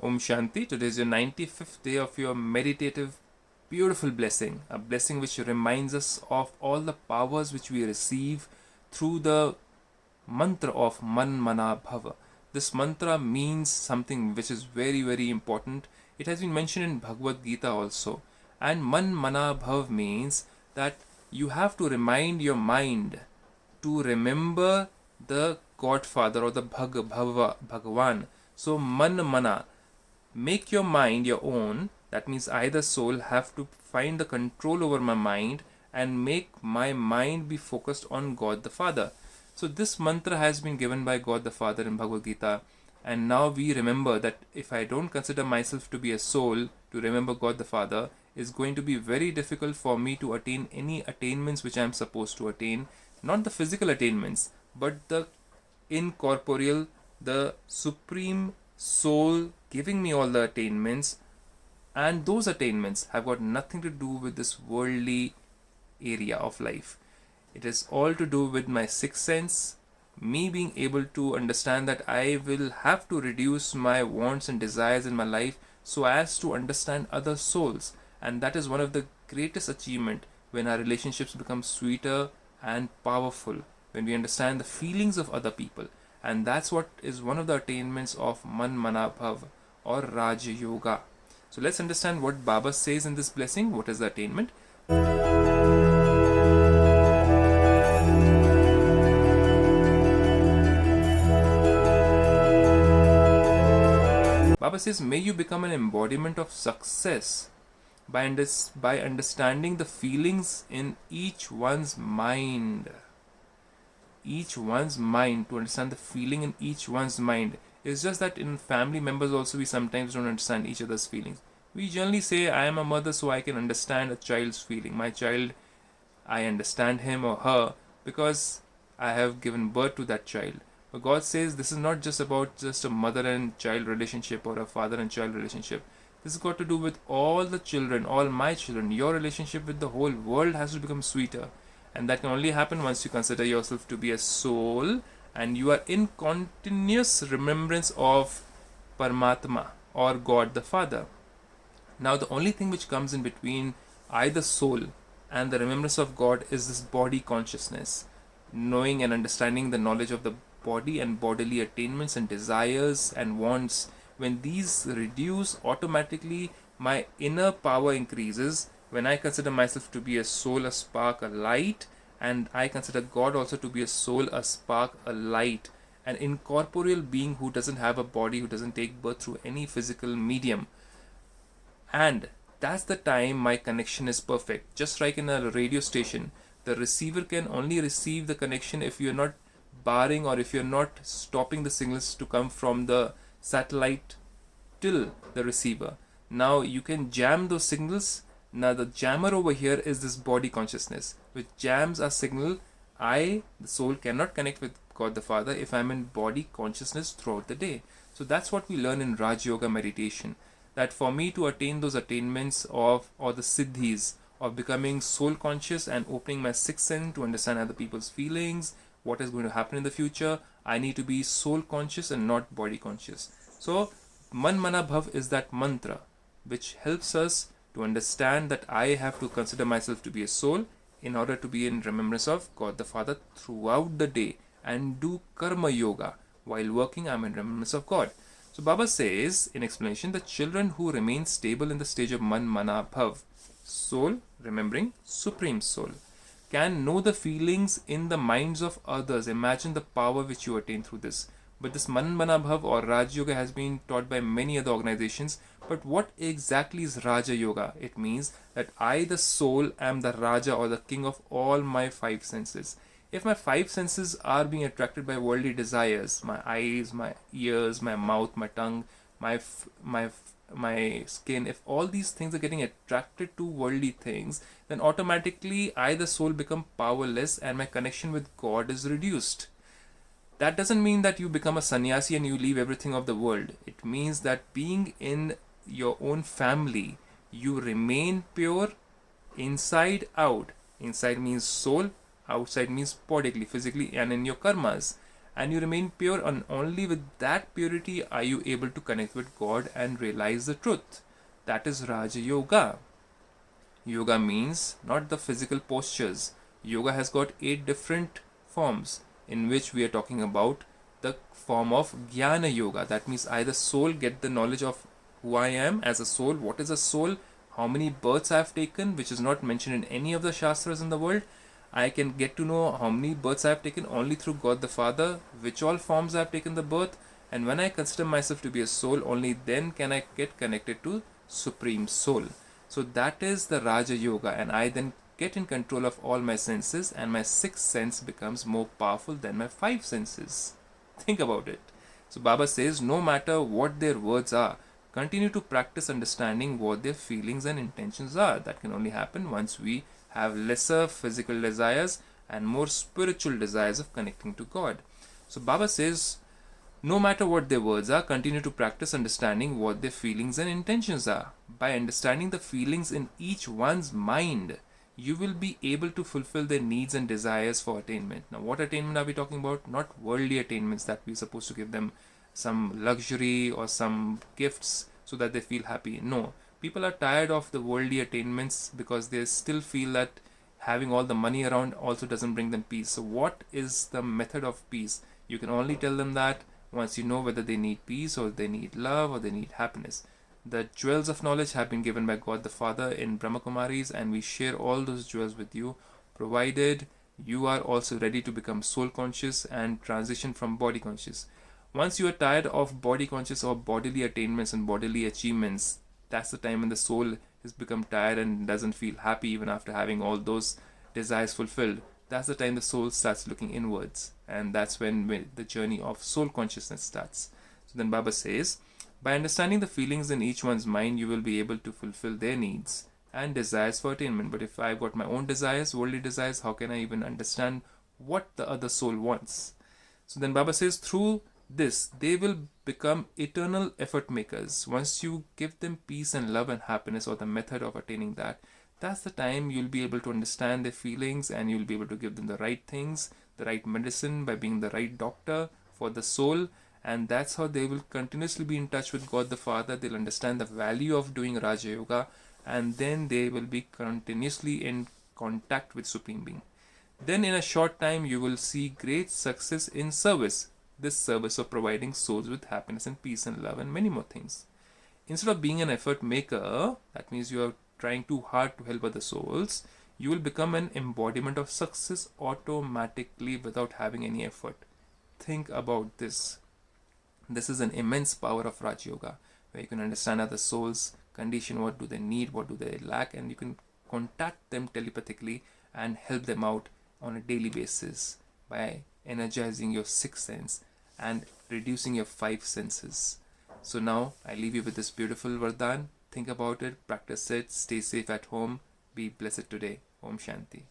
Om Shanti. Today is your 95th day of your meditative, beautiful blessing. A blessing which reminds us of all the powers which we receive through the mantra of Man Mana Bhava. This mantra means something which is very, very important. It has been mentioned in Bhagavad Gita also. And Man Mana Bhav means that you have to remind your mind to remember the Godfather or the Bhagavan. So Man Mana, make your mind your own. That means I, the soul, have to find the control over my mind and make my mind be focused on God the Father. So this mantra has been given by God the Father in Bhagavad Gita, and now we remember that if I don't consider myself to be a soul, to remember God the Father is going to be very difficult for me to attain any attainments which I am supposed to attain. Not the physical attainments, but the incorporeal, the supreme soul giving me all the attainments, and those attainments have got nothing to do with this worldly area of life. It is all to do with my sixth sense, me being able to understand that I will have to reduce my wants and desires in my life so as to understand other souls. And that is one of the greatest achievement when our relationships become sweeter and powerful, when we understand the feelings of other people. And that's what is one of the attainments of Man Mana Bhav or Raja Yoga. So let's understand what Baba says in this blessing. What is the attainment? Baba says, may you become an embodiment of success by understanding the feelings in each one's mind. Each one's mind, to understand the feeling in each one's mind. It's just that in family members also we sometimes don't understand each other's feelings. We generally say, I am a mother so I can understand a child's feeling. My child, I understand him or her because I have given birth to that child. But God says this is not just about just a mother and child relationship or a father and child relationship. This has got to do with all the children, all my children. Your relationship with the whole world has to become sweeter. And that can only happen once you consider yourself to be a soul and you are in continuous remembrance of Paramatma or God the Father. Now the only thing which comes in between I, the soul, and the remembrance of God is this body consciousness, knowing and understanding the knowledge of the body and bodily attainments and desires and wants. When these reduce, automatically my inner power increases. When I consider myself to be a soul, a spark, a light, and I consider God also to be a soul, a spark, a light, an incorporeal being who doesn't have a body, who doesn't take birth through any physical medium. And that's the time my connection is perfect. Just like in a radio station, the receiver can only receive the connection if you're not barring or if you're not stopping the signals to come from the satellite till the receiver. Now you can jam those signals. Now the jammer over here is this body consciousness, which jams a signal. I, the soul, cannot connect with God the Father if I'm in body consciousness throughout the day. So that's what we learn in Raj Yoga meditation. That for me to attain those attainments of, or the siddhis of becoming soul conscious and opening my sixth sense to understand other people's feelings, what is going to happen in the future, I need to be soul conscious and not body conscious. So Man Mana Bhav is that mantra which helps us to understand that I have to consider myself to be a soul in order to be in remembrance of God the Father throughout the day and do karma yoga. While working, I'm in remembrance of God. So Baba says in explanation, the children who remain stable in the stage of Man Mana Bhav, soul remembering supreme soul, can know the feelings in the minds of others. Imagine the power which you attain through this. But this Man Mana Bhav or Raj Yoga has been taught by many other organizations. But what exactly is Raja Yoga? It means that I, the soul, am the Raja or the king of all my five senses. If my five senses are being attracted by worldly desires, my eyes, my ears, my mouth, my tongue, my skin, if all these things are getting attracted to worldly things, then automatically I, the soul, become powerless and my connection with God is reduced. That doesn't mean that you become a sannyasi and you leave everything of the world. It means that being in your own family, you remain pure inside out. Inside means soul, outside means bodily, physically, and in your karmas. and you remain pure, and only with that purity are you able to connect with God and realize the truth. That is Raja Yoga. Yoga means not the physical postures. Yoga has got 8 different forms, in which we are talking about the form of Jnana Yoga. That means I, the soul, get the knowledge of who I am as a soul, what is a soul, how many births I have taken, which is not mentioned in any of the Shastras in the world. I can get to know how many births I have taken only through God the Father, which all forms I have taken the birth, and when I consider myself to be a soul, only then can I get connected to Supreme Soul. So that is the Raja Yoga, and I then get in control of all my senses, and my sixth sense becomes more powerful than my 5 senses. Think about it. So Baba says, no matter what their words are, continue to practice understanding what their feelings and intentions are. That can only happen once we have lesser physical desires and more spiritual desires of connecting to God. So Baba says, no matter what their words are, continue to practice understanding what their feelings and intentions are. By understanding the feelings in each one's mind, you will be able to fulfill their needs and desires for attainment. Now, what attainment are we talking about? Not worldly attainments that we're supposed to give them some luxury or some gifts so that they feel happy. No, people are tired of the worldly attainments because they still feel that having all the money around also doesn't bring them peace. So what is the method of peace? You can only tell them that once you know whether they need peace or they need love or they need happiness. The jewels of knowledge have been given by God the Father in Brahmakumaris, and we share all those jewels with you, provided you are also ready to become soul conscious and transition from body conscious. Once you are tired of body conscious or bodily attainments and bodily achievements, that's the time when the soul has become tired and doesn't feel happy even after having all those desires fulfilled. That's the time the soul starts looking inwards, and that's when the journey of soul consciousness starts. So then Baba says, by understanding the feelings in each one's mind, you will be able to fulfill their needs and desires for attainment. But if I've got my own desires, worldly desires, how can I even understand what the other soul wants? So then Baba says, through this, they will become eternal effort makers. Once you give them peace and love and happiness, or the method of attaining that, that's the time you'll be able to understand their feelings, and you'll be able to give them the right things, the right medicine, by being the right doctor for the soul. And that's how they will continuously be in touch with God the Father. They'll understand the value of doing Raja Yoga, and then they will be continuously in contact with Supreme Being. Then in a short time you will see great success in service. This service of providing souls with happiness and peace and love and many more things. Instead of being an effort maker, that means you are trying too hard to help other souls, you will become an embodiment of success automatically without having any effort. Think about this. This is an immense power of Raj Yoga, where you can understand other souls' condition, what do they need, what do they lack, and you can contact them telepathically and help them out on a daily basis by energizing your sixth sense and reducing your 5 senses. So now I leave you with this beautiful Vardhan. Think about it, practice it, stay safe at home, be blessed today. Om Shanti.